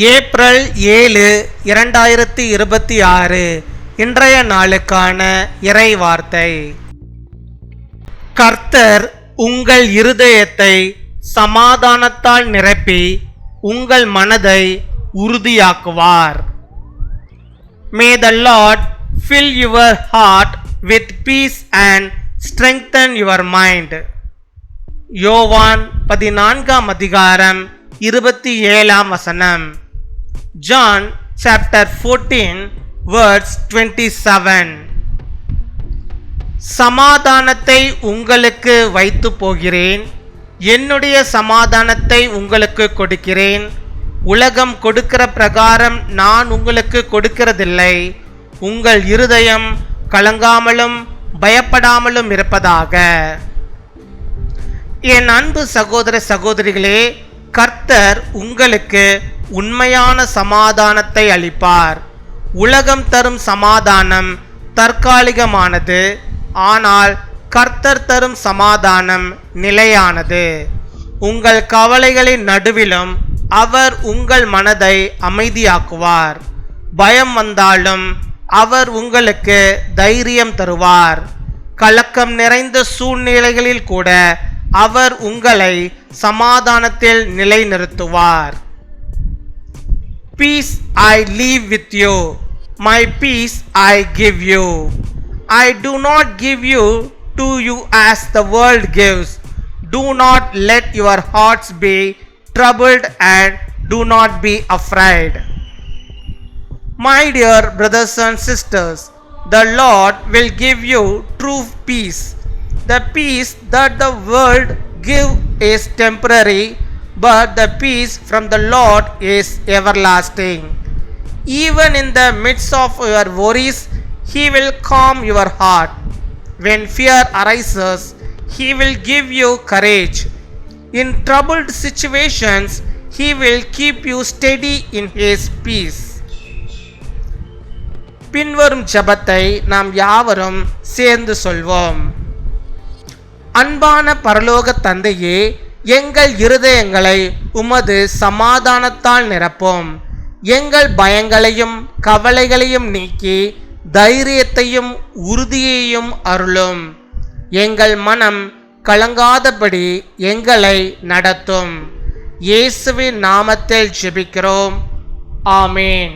April 7, 2026 இன்றைய நாளுக்கான இறை வார்த்தை. கர்த்தர் உங்கள் இருதயத்தை சமாதானத்தால் நிரப்பி உங்கள் மனதை உறுதியாக்குவார். May the Lord fill your heart with peace and strengthen your mind. யோவான் 14 அதிகாரம் 27 வசனம். John chapter 14 verse 27. சமாதானத்தை உங்களுக்கு வைத்து போகிறேன், என்னுடைய சமாதானத்தை உங்களுக்கு கொடுக்கிறேன். உலகம் கொடுக்கிற பிரகாரம் நான் உங்களுக்கு கொடுக்கிறதில்லை. உங்கள் இருதயம் கலங்காமலும் பயப்படாமலும் இருப்பதாக. என் அன்பு சகோதர சகோதரிகளே, கர்த்தர் உங்களுக்கு உண்மையான சமாதானத்தை அளிப்பார். உலகம் தரும் சமாதானம் தற்காலிகமானது, ஆனால் கர்த்தர் தரும் சமாதானம் நிலையானது. உங்கள் கவலைகளின் நடுவிலும் அவர் உங்கள் மனதை அமைதியாக்குவார். பயம் வந்தாலும் அவர் உங்களுக்கு தைரியம் தருவார். கலக்கம் நிறைந்த சூழ்நிலைகளில் கூட அவர் உங்களை சமாதானத்தில் நிலைநிறுத்துவார். Peace I leave with you, my peace I give you. I do not give you to you as the world gives. Do not let your hearts be troubled and do not be afraid. My dear brothers and sisters, the Lord will give you true peace. The peace that the world gives is temporary, but the peace from the Lord is everlasting. Even in the midst of your worries, He will calm your heart. When fear arises, He will give you courage. In troubled situations, He will keep you steady in His peace. பின்வரும் ஜெபத்தை நாம் யாவரும் சேர்ந்து சொல்வோம். அன்பான பரலோக தந்தையே, எங்கள் இருதயங்களை உமது சமாதானத்தால் நிரப்பும். எங்கள் பயங்களையும் கவலைகளையும் நீக்கி தைரியத்தையும் உறுதியையும் அருளும். எங்கள் மனம் கலங்காதபடி எங்களை நடத்தும். இயேசுவின் நாமத்தில் ஜெபிக்கிறோம். ஆமேன்.